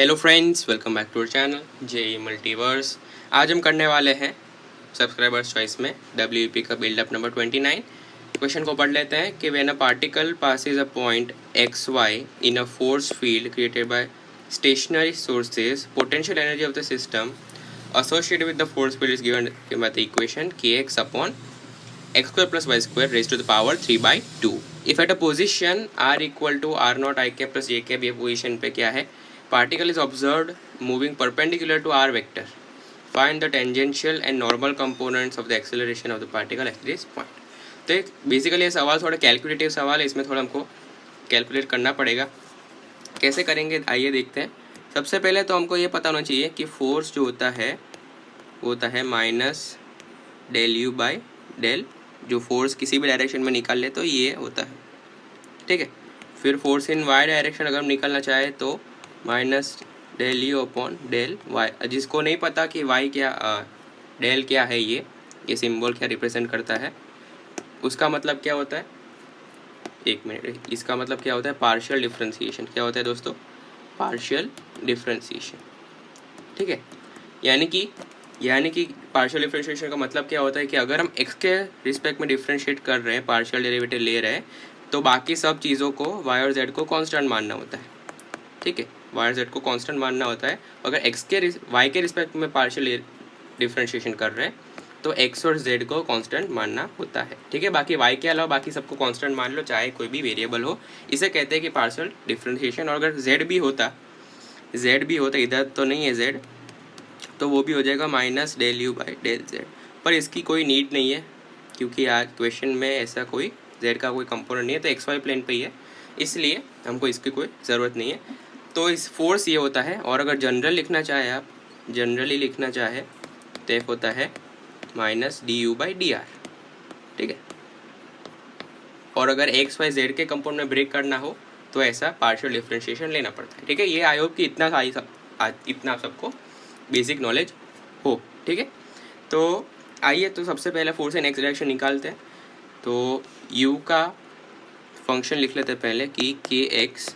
Hello friends, welcome back to our channel JE Multiverse. आज हम करने वाले हैं सब्सक्राइबर्स चॉइस में डब्ल्यूईपी का बिल्डअप नंबर 29। क्वेश्चन को पढ़ लेते हैं कि when a particle passes a point X Y in a force field created by stationary sources, potential energy of the system associated with the force field is given by the equation kx upon x square plus y square raised to the power 3 by 2. If at a position r equal to r naught I cap plus j cap, ये position पे क्या है, particle is observed moving perpendicular to r vector. Find the tangential and normal components of the acceleration of the particle at this point. तो एक basically ये सवाल थोड़ा calculative सवाल है, इसमें थोड़ा हमको कैलकुलेट करना पड़ेगा। कैसे करेंगे आइए देखते हैं। सबसे पहले तो हमको ये पता होना चाहिए कि फोर्स जो होता है वो होता है minus del U by del, जो फोर्स किसी भी डायरेक्शन में निकाल ले तो ये होता है, ठीक है। फिर फोर्स इन वाई डायरेक्शन अगर हम निकालना चाहे तो minus del U upon del Y. जिसको नहीं पता कि वाई क्या डेल क्या है, ये सिंबल क्या रिप्रेजेंट करता है, उसका मतलब क्या होता है, एक मिनट, इसका मतलब क्या होता है, पार्शियल डिफ्रेंसिएशन। क्या होता है दोस्तों, पार्शियल डिफ्रेंसिएशन, ठीक है। यानी कि पार्शियल डिफरेंशिएशन का मतलब क्या होता है कि अगर हम x के रिस्पेक्ट में डिफरेंशिएट कर रहे हैं, पार्शियल डेरिवेटिव ले रहे हैं, तो बाकी सब चीज़ों को y और z को कांस्टेंट मानना होता है, ठीक है। y और z को कांस्टेंट मानना होता है। अगर y के रिस्पेक्ट में पार्शियल डिफरेंशिएशन कर रहे हैं तो x और z को कांस्टेंट मानना होता है, ठीक है। बाकी y के अलावा बाकी सबको कांस्टेंट मान लो, चाहे कोई भी वेरिएबल हो, इसे कहते हैं कि पार्शियल डिफरेंशिएशन। और अगर z भी होता, इधर तो नहीं है z, तो वो भी हो जाएगा minus del U by del Z. पर इसकी कोई नीड नहीं है क्योंकि आज क्वेश्चन में ऐसा कोई जेड का कोई कंपोनेंट नहीं है, तो एक्स वाई प्लेन पे ही है, इसलिए हमको इसकी कोई ज़रूरत नहीं है। तो इस फोर्स ये होता है। और अगर जनरल लिखना चाहे, आप जनरली लिखना चाहे तो एक होता है minus D you by D R, ठीक है। और अगर एक्स वाई जेड के कंपोनेंट में ब्रेक करना हो तो ऐसा पार्शियल डिफरेंशिएशन लेना पड़ता है, ठीक है। ये आई होप कि इतना आप सबको बेसिक नॉलेज हो, ठीक है। तो आइए तो सबसे पहले फोर्स इन एक्स डायरेक्शन निकालते हैं। तो u का फंक्शन लिख लेते हैं पहले कि के X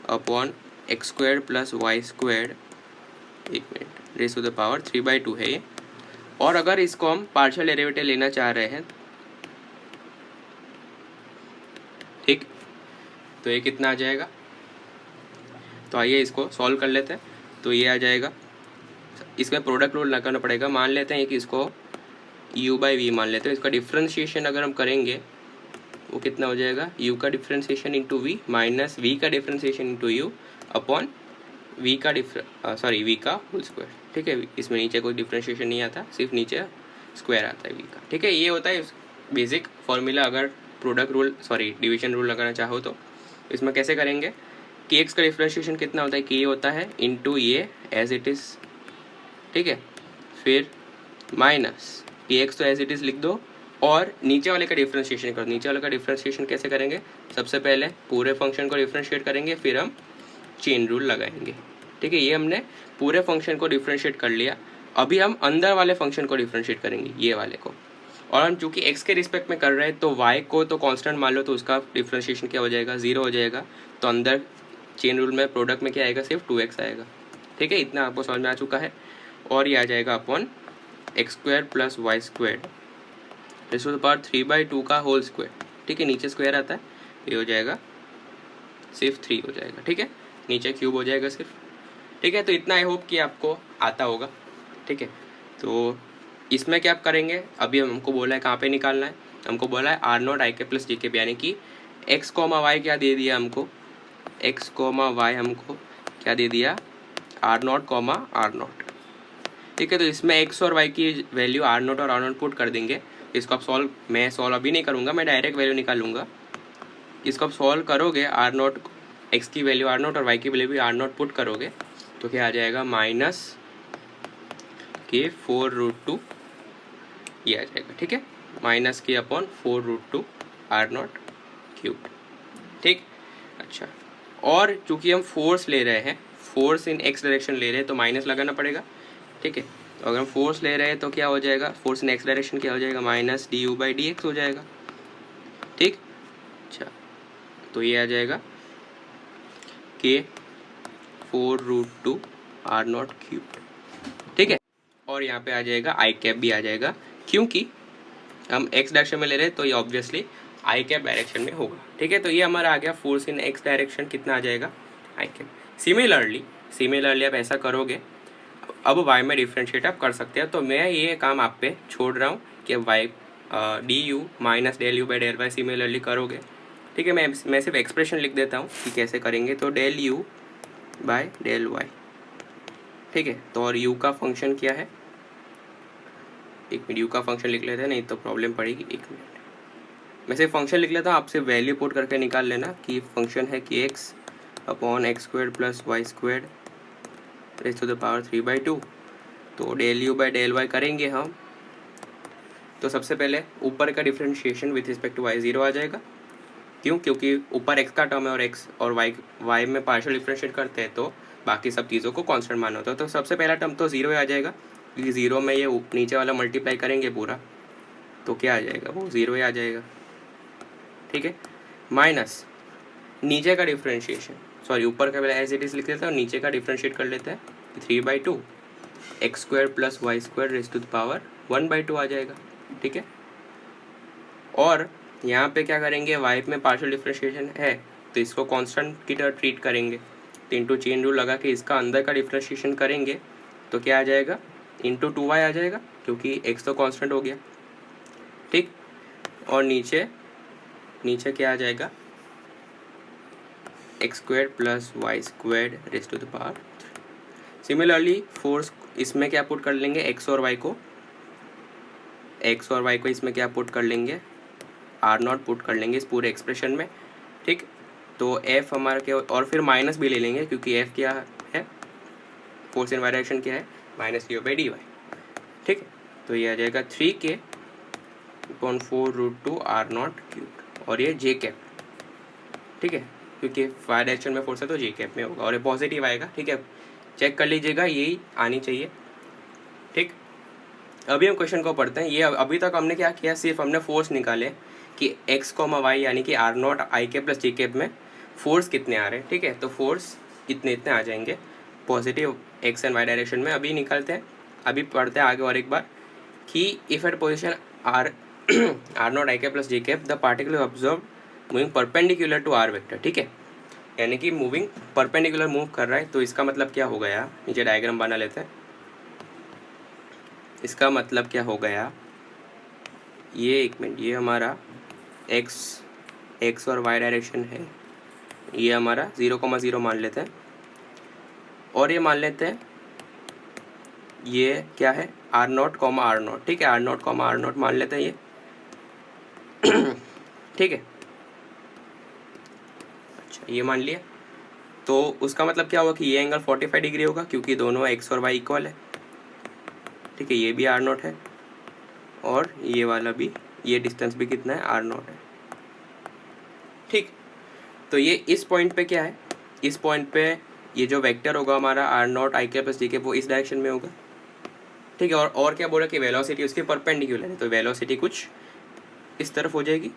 upon X square plus Y square, एक मिनट, raise to the power 3 by 2 है ये। और अगर इसको हम पार्शियल डेरिवेटिव लेना चाह रहे हैं, ठीक, तो ये कितना आ जाएगा, तो आइए इसको सॉल्व कर लेते हैं। तो ये आ जाएगा, इसमें प्रोडक्ट रूल लगाना पड़ेगा। मान लेते हैं कि इसको u बाई वी मान लेते हैं। इसका डिफ्रेंशिएशन अगर हम करेंगे वो कितना हो जाएगा, u का differentiation into V minus V का differentiation into U upon V का वी का होल स्क्वायर, ठीक है। इसमें नीचे कोई डिफ्रेंशिएशन नहीं आता, सिर्फ नीचे स्क्वायर आता है वी का, ठीक है। ये होता है बेसिक फॉर्मूला। अगर प्रोडक्ट रूल डिवीजन रूल लगाना चाहो तो इसमें कैसे करेंगे कि एक्स का डिफ्रेंशिएशन कितना होता है, कि ये होता है इंटू ये एज इट इज़, ठीक है। फिर माइनस कि एक्स तो एज इट इज़ लिख दो और नीचे वाले का डिफ्रेंशिएशन करो। नीचे वाले का डिफ्रेंशिएशन कैसे करेंगे, सबसे पहले पूरे फंक्शन को डिफ्रेंशिएट करेंगे, फिर हम चेन रूल लगाएंगे, ठीक है। ये हमने पूरे फंक्शन को डिफ्रेंशिएट कर लिया। अभी हम अंदर वाले फंक्शन को डिफ्रेंशिएट करेंगे, ये वाले को। और हम चूँकि एक्स के रिस्पेक्ट में कर रहे हैं तो वाई को तो कांस्टेंट मान लो, तो उसका डिफ्रेंशिएशन क्या हो जाएगा, 0 हो जाएगा। तो अंदर चेन रूल में प्रोडक्ट में क्या आएगा, सिर्फ 2x आएगा, ठीक है। इतना आपको समझ में आ चुका है। और ये आ जाएगा upon X square plus Y square raise to the power 3 by 2 का होल स्क्वायर, ठीक है। नीचे स्क्वायर आता है, ये हो जाएगा सिर्फ 3 हो जाएगा, ठीक है। नीचे क्यूब हो जाएगा सिर्फ, ठीक है। तो इतना आई होप कि आपको आता होगा, ठीक है। तो इसमें क्या आप करेंगे, अभी हमको बोला है कहाँ पे निकालना है, हमको बोला है आर नॉट आई के प्लस जी के, यानी कि एक्स कॉमा वाई क्या दे दिया हमको, एक्स कॉमा वाई हमको क्या दे दिया, R naught comma R naught, ठीक है। तो इसमें एक्स और वाई की वैल्यू आर नॉट और आर नॉट पुट कर देंगे। इसको आप मैं सॉल्व अभी नहीं करूँगा, मैं डायरेक्ट वैल्यू निकालूंगा। इसको आप सॉल्व करोगे, आर नॉट एक्स की वैल्यू आर नॉट और वाई की वैल्यू भी आर नॉट पुट करोगे तो क्या आ जाएगा, माइनस के 4√2 ये आ जाएगा, ठीक है। माइनस के अपॉन 4√2 आर नॉट क्यूब, ठीक। अच्छा, और चूँकि हम फोर्स ले रहे हैं, फोर्स इन एक्स डायरेक्शन ले रहे हैं तो माइनस लगाना पड़ेगा, ठीक है। तो अगर हम फोर्स ले रहे हैं तो क्या हो जाएगा, फोर्स इन एक्स डायरेक्शन क्या हो जाएगा, minus D you by D x हो जाएगा, ठीक। अच्छा, तो ये आ जाएगा कि 4√2 r0 क्यूब, ठीक है। और यहाँ पे आ जाएगा आई कैप भी आ जाएगा, क्योंकि हम एक्स डायरेक्शन में ले रहे हैं तो ये ऑब्वियसली आई कैप डायरेक्शन में होगा, ठीक है। तो ये हमारा आ गया फोर्स इन एक्स डायरेक्शन, कितना आ जाएगा आई कैप। सिमिलरली आप ऐसा करोगे, अब वाई में डिफ्रेंशिएट आप कर सकते हैं। तो मैं ये काम आप पे छोड़ रहा हूँ कि Y D U minus del U by del Y similarly करोगे, ठीक है। मैं सिर्फ एक्सप्रेशन लिख देता हूँ कि कैसे करेंगे। तो del U by del Y, ठीक है। तो और यू का फंक्शन क्या है, एक मिनट, यू का फंक्शन लिख लेते हैं, नहीं तो प्रॉब्लम पड़ेगी। एक मिनट, मैं सिर्फ फंक्शन लिख लेता हूँ, आपसे वैल्यू पुट करके निकाल लेना कि फंक्शन है कि X upon X square plus Y square raise to the power 3/2। तो del U by del Y करेंगे हम, तो सबसे पहले ऊपर का differentiation with respect to Y 0 आ जाएगा। क्यों? क्योंकि ऊपर एक्स का टर्म है और एक्स और वाई में पार्शियल डिफ्रेंशिएट करते हैं तो बाकी सब चीज़ों को कांस्टेंट माना होता है। तो सबसे पहला टर्म तो 0 आ जाएगा, क्योंकि 0 में ये नीचे वाला मल्टीप्लाई करेंगे पूरा, तो क्या आ जाएगा, वो 0 आ जाएगा, ठीक है। माइनस नीचे का डिफ्रेंशिएशन, सॉरी ऊपर का पहले एज इट इज लिख लेते हैं और नीचे का डिफ्रेंशिएट कर लेते हैं। 3/2 X square plus Y square raise to the power 1/2 आ जाएगा, ठीक है। और यहाँ पे क्या करेंगे, वाई में पार्शियल डिफ्रेंशिएशन है तो इसको कांस्टेंट की तरह ट्रीट करेंगे। तो इंटू चेन रूल लगा के इसका अंदर का डिफ्रेंशिएशन करेंगे तो क्या आ जाएगा, इंटू 2y आ जाएगा, क्योंकि x तो कांस्टेंट हो गया, ठीक। और नीचे क्या आ जाएगा, X square plus Y square raise to the power. Similarly force इसमें क्या पुट कर लेंगे, एक्स और वाई को इसमें क्या पुट कर लेंगे, r0 पुट कर लेंगे इस पूरे एक्सप्रेशन में, ठीक। तो f हमारा क्या, और फिर माइनस भी ले लेंगे क्योंकि f क्या है, फोर्स इन वाई डायरेक्शन क्या है, -u/dy, ठीक। तो ये आ जाएगा 3k अपॉन 4√2 r0 क्यूब, और ये j कैप, ठीक है, क्योंकि वाई डायरेक्शन में फोर्स है तो j कैप में होगा और ये पॉजिटिव आएगा, ठीक है। चेक कर लीजिएगा, यही आनी चाहिए, ठीक। अभी हम क्वेश्चन को पढ़ते हैं। ये अभी तक हमने क्या किया, सिर्फ हमने फोर्स निकाले कि x, y यानी कि r0 I cap plus j cap में फोर्स कितने आ रहे हैं, ठीक है। तो फोर्स इतने आ जाएंगे positive x and y direction में। अभी निकालते हैं, अभी पढ़ते हैं आगे और एक बार कि if at position r0 I cap plus j cap the particle observe moving perpendicular to r vector, ठीक है, यानी कि मूविंग परपेंडिकुलर मूव कर रहा है। तो इसका मतलब क्या हो गया, नीचे डायग्राम बना लेते हैं। इसका मतलब क्या हो गया, ये एक मिनट, ये हमारा एक्स और y डायरेक्शन है, ये हमारा 0,0 मान लेते हैं, और ये मान लेते हैं ये क्या है, r0, r0, ठीक है, r0, r0 मान लेते हैं ये ठीक है। अच्छा, ये मान लिया, तो उसका मतलब क्या होगा कि ये एंगल 45 डिग्री होगा, क्योंकि दोनों x और y इक्वल है, ठीक है। ये भी r0 है और ये वाला भी, ये डिस्टेंस भी कितना है, r0 है, ठीक। तो ये इस पॉइंट पे क्या है, इस पॉइंट पे ये जो वेक्टर होगा हमारा r0 I cap plus j cap वो इस डायरेक्शन में होगा, ठीक है। और क्या बोला कि वेलोसिटी उसके परपेंडिकुलर है, तो वेलोसिटी कुछ इस तरफ हो जाएगी,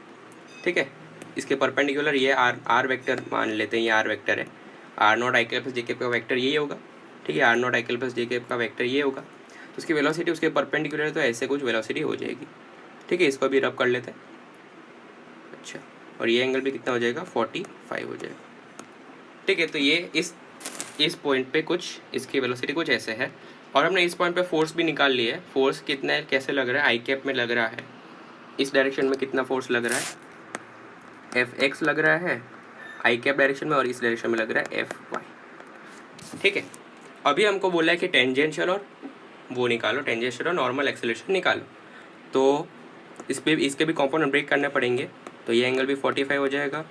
ठीक है। इसके परपेंडिकुलर ये आर वेक्टर मान लेते हैं, ये आर वेक्टर है, r0 I cap plus j cap का वेक्टर यही होगा, ठीक है। r0 I cap plus j cap का वेक्टर ये होगा, तो उसकी वेलोसिटी उसके परपेंडिकुलर है, तो ऐसे कुछ वेलोसिटी हो जाएगी, ठीक है। इसको भी रब कर लेते हैं। अच्छा, और ये एंगल भी कितना हो जाएगा, 45 हो जाएगा, ठीक है। तो ये इस पॉइंट पे कुछ इसकी वेलोसिटी कुछ ऐसे है, और हमने इस पॉइंट पे फोर्स भी निकाल लिया है। फोर्स कितना है, कैसे लग रहा है, आई कैप में लग रहा है, इस डायरेक्शन में कितना फोर्स लग रहा है, Fx लग रहा है आई कैप डायरेक्शन में, और इस डायरेक्शन में लग रहा है Fy, ठीक है। अभी हमको बोला है कि टेंजेंशियल और वो निकालो, टेंजेंशियल और नॉर्मल एक्सेलरेशन निकालो, तो इसके भी कंपोनेंट ब्रेक करने पड़ेंगे। तो ये एंगल भी 45 हो जाएगा,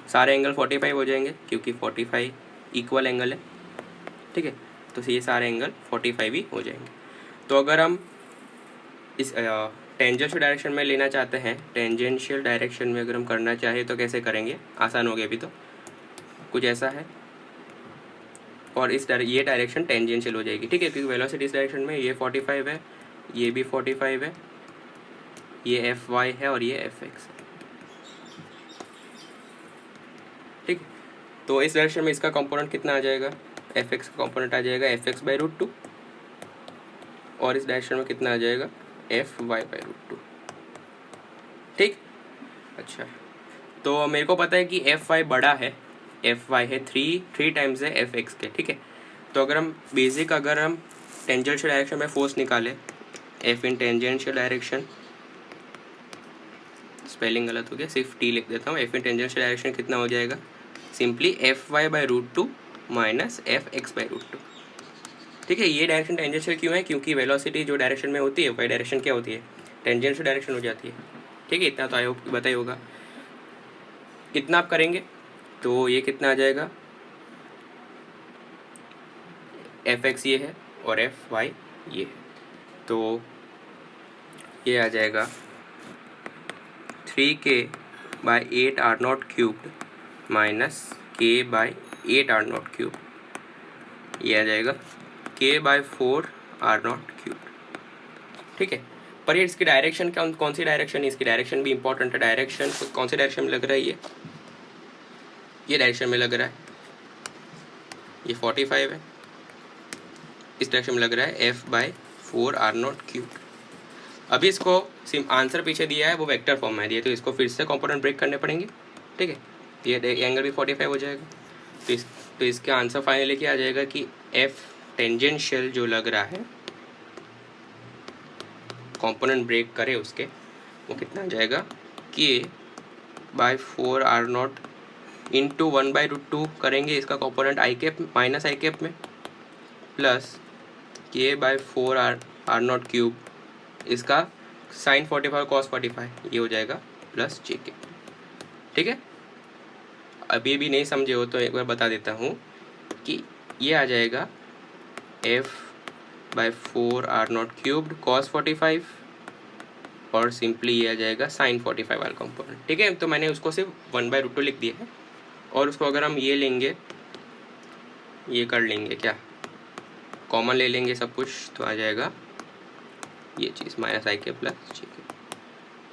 सारे एंगल 45 हो जाएंगे क्योंकि 45 इक्वल एंगल है, ठीक है। तो ये सारे एंगल 45 ही हो जाएंगे। तो अगर हम इस टेंजेंशियल डायरेक्शन में लेना चाहते हैं, टेंजेंशियल डायरेक्शन में अगर हम करना चाहें तो कैसे करेंगे, आसान हो गया। अभी तो कुछ ऐसा है और ये डायरेक्शन टेंजेंशियल हो जाएगी, ठीक है, क्योंकि वेलोसिटी इस डायरेक्शन में ये 45 है, ये भी 45 है, ये Fy है और ये Fx है, ठीक। तो इस डायरेक्शन में इसका कंपोनेंट कितना आ जाएगा, एफ एक्स का कॉम्पोनेंट आ जाएगा F X by root two, और इस डायरेक्शन में कितना आ जाएगा F Y by root two. ठीक, अच्छा तो मेरे को पता है कि एफ वाई बड़ा है, एफ वाई है थ्री टाइम्स है एफ एक्स के। ठीक है, तो अगर हम टेंजेंशियल डायरेक्शन में फोर्स निकाले, एफ इन टेंजेंशियल डायरेक्शन, स्पेलिंग गलत हो गया, सिर्फ टी लिख देता हूँ, एफ इन टेंजेंशियल डायरेक्शन कितना हो जाएगा, simply F Y by root two minus F X by root two. ठीक है, ये डायरेक्शन टेंजेंशियल क्यों है, क्योंकि वेलोसिटी जो डायरेक्शन में होती है वही डायरेक्शन क्या होती है, टेंजेंशियल डायरेक्शन हो जाती है। ठीक है, इतना तो आई होप पता ही होगा। कितना आप करेंगे तो ये कितना आ जाएगा, एफ एक्स ये है और एफ वाई ये है, तो ये आ जाएगा 3k by 8 R naught cubed minus k by 8 R naught cube, ये आ जाएगा k by 4 R naught cube. ठीक है, पर ये इसकी डायरेक्शन कौन सी डायरेक्शन है, इसकी डायरेक्शन भी इंपॉर्टेंट है। डायरेक्शन कौन सी डायरेक्शन में लग रहा है, ये डायरेक्शन में लग रहा है, ये 45 है, इस डायरेक्शन में लग रहा है F by 4 R naught cube. अभी इसको आंसर पीछे दिया है वो वेक्टर फॉर्म में दिया, तो इसको फिर से कंपोनेंट ब्रेक करने पड़ेंगे। ठीक है, ये एंगल भी 45 हो जाएगा, तो इसका आंसर फाइनली क्या आ जाएगा कि एफ टेंजेंशियल जो लग रहा है, कंपोनेंट ब्रेक करे उसके, वो कितना आ जाएगा K by 4 R naught into 1 by root two करेंगे इसका component I cap minus I cap में, plus K by 4 R naught cube, इसका साइन 45 कॉस 45, ये हो जाएगा प्लस जे के। ठीक है, अभी भी नहीं समझे हो तो एक बार बता देता हूँ कि ये आ जाएगा F by 4 R naught cubed cos 45, और सिंपली ये आ जाएगा साइन 45 वाला कंपोनेंट। ठीक है, तो मैंने उसको सिर्फ 1 बाई रूट टू लिख दिया है, और उसको अगर हम ये लेंगे, ये कर लेंगे क्या, कॉमन ले लेंगे सब कुछ, तो आ जाएगा ये चीज़ माइनस आई के प्लस जी के।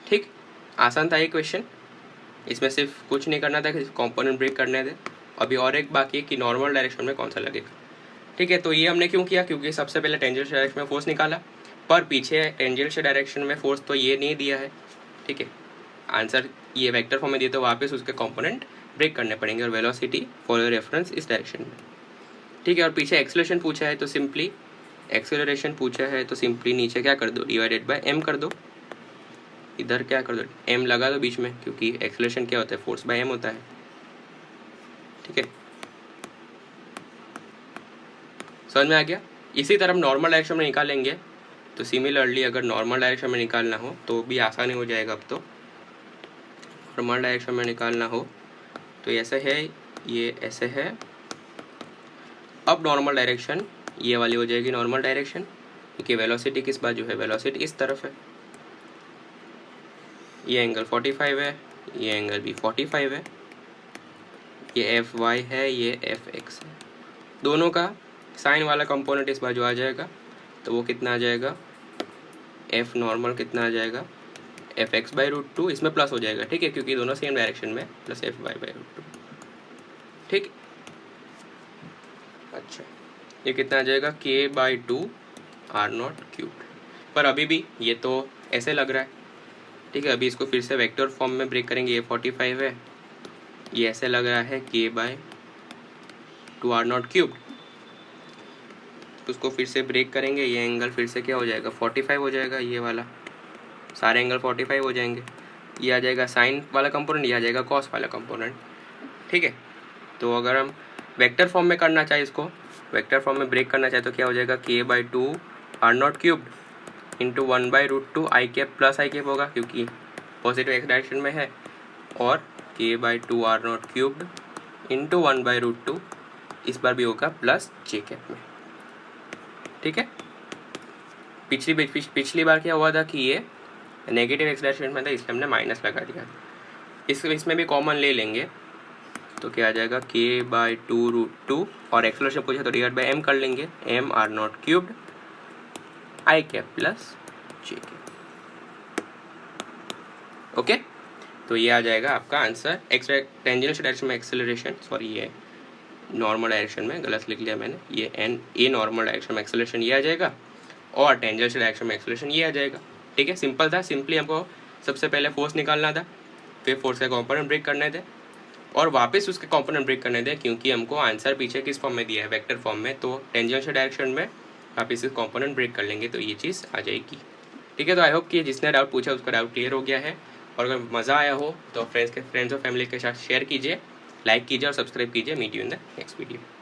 ठीक, आसान था ये क्वेश्चन, इसमें सिर्फ कुछ नहीं करना था, कंपोनेंट ब्रेक करने थे। अभी और एक बाकी है कि नॉर्मल डायरेक्शन में कौन सा लगेगा। ठीक है, तो ये हमने क्यों किया, क्योंकि सबसे पहले टेंजेंशियल डायरेक्शन में फोर्स निकाला, पर पीछे टेंजेंशियल डायरेक्शन में फोर्स तो ये नहीं दिया है। ठीक है, आंसर ये वेक्टर फॉर्म में दिए तो वापस उसके कंपोनेंट ब्रेक करने पड़ेंगे, और वेलोसिटी फॉर योर रेफरेंस इस डायरेक्शन में। ठीक है, और पीछे एक्सेलरेशन पूछा है तो सिंपली नीचे क्या कर दो, डिवाइडेड बाय m कर दो, इधर क्या कर दो, m लगा दो बीच में, क्योंकि एक्सेलरेशन क्या होता है, फोर्स बाय m होता है। ठीक है, समझ में आ गया। इसी तरह हम नॉर्मल डायरेक्शन में निकालेंगे, तो सिमिलरली अगर नॉर्मल डायरेक्शन में निकालना हो तो भी आसानी हो जाएगा। अब तो नॉर्मल डायरेक्शन में निकालना हो तो ऐसे है, ये ऐसे है। अब नॉर्मल डायरेक्शन ये वाली हो जाएगी नॉर्मल डायरेक्शन, क्योंकि वेलोसिटी किस बाजू है, वेलोसिटी इस तरफ है। ये एंगल 45 है, ये एंगल भी 45 है, ये एफ वाई है, ये एफ एक्स है, दोनों का साइन वाला कंपोनेंट इस बाजू आ जाएगा, तो वो कितना आ जाएगा, एफ नॉर्मल कितना आ जाएगा, F X by root two, इसमें प्लस हो जाएगा। ठीक है, क्योंकि दोनों सेम डायरेक्शन में, plus F Y by root two. ठीक, अच्छा ये कितना आ जाएगा, K by 2 R naught cube. पर अभी भी ये तो ऐसे लग रहा है। ठीक है, अभी इसको फिर से वेक्टर फॉर्म में ब्रेक करेंगे, ये 45 है, ये ऐसे लग रहा है के बाई 2 आर नॉट क्यूब। उसको फिर से ब्रेक करेंगे, ये एंगल फिर से क्या हो जाएगा, 45 हो जाएगा, ये वाला सारे एंगल 45 हो जाएंगे। ये आ जाएगा साइन वाला कंपोनेंट, ये आ जाएगा कॉस वाला कंपोनेंट। ठीक है, तो अगर हम वेक्टर फॉर्म में करना चाहे, इसको वेक्टर फॉर्म में ब्रेक करना चाहे तो क्या हो जाएगा, K by 2 R naught cube into 1 by root two I cap plus I cap होगा, क्योंकि पॉजिटिव एक्स डायरेक्शन में है, और K by 2 R naught cubed into 1 by root two, इस बार भी होगा प्लस जे कैप में। ठीक है, पिछली बार क्या हुआ था कि ये नेगेटिव एक्स डायरेक्शन में था, इसलिए हमने माइनस लगा दिया। इसमें भी कॉमन ले लेंगे तो क्या आ जाएगा, के बाई 2 रूट टू, और एक्सेलरेशन पूछा तो डिवाइड बाई m कर लेंगे, m R naught cubed I cap plus J cap. Okay, तो ये आ जाएगा आपका आंसर। टेंजेंशियल डायरेक्शन में एक्सेलरेशन, सॉरी ये नॉर्मल डायरेक्शन में, गलत लिख लिया मैंने, ये एन ए नॉर्मल डायरेक्शन में एक्सेलरेशन ये आ जाएगा और टेंजेंशियल डायरेक्शन में एक्सेलरेशन ये आ जाएगा। ठीक है, सिंपल था। सिंपली हमको सबसे पहले फोर्स निकालना था, फिर फोर्स का कंपोनेंट ब्रेक करने थे और वापस उसके कंपोनेंट ब्रेक करने थे, क्योंकि हमको आंसर पीछे किस फॉर्म में दिया है, वेक्टर फॉर्म में। तो टेंजेंशियल डायरेक्शन में वापस इस कंपोनेंट ब्रेक कर लेंगे तो ये चीज़ आ जाएगी। ठीक है, तो आई होप कि जिसने डाउट पूछा उसका डाउट क्लियर हो गया है। और अगर मज़ा आया हो तो फ्रेंड्स और फैमिली के साथ शेयर कीजिए, लाइक कीजिए और सब्सक्राइब कीजिए। Meet you in the next video.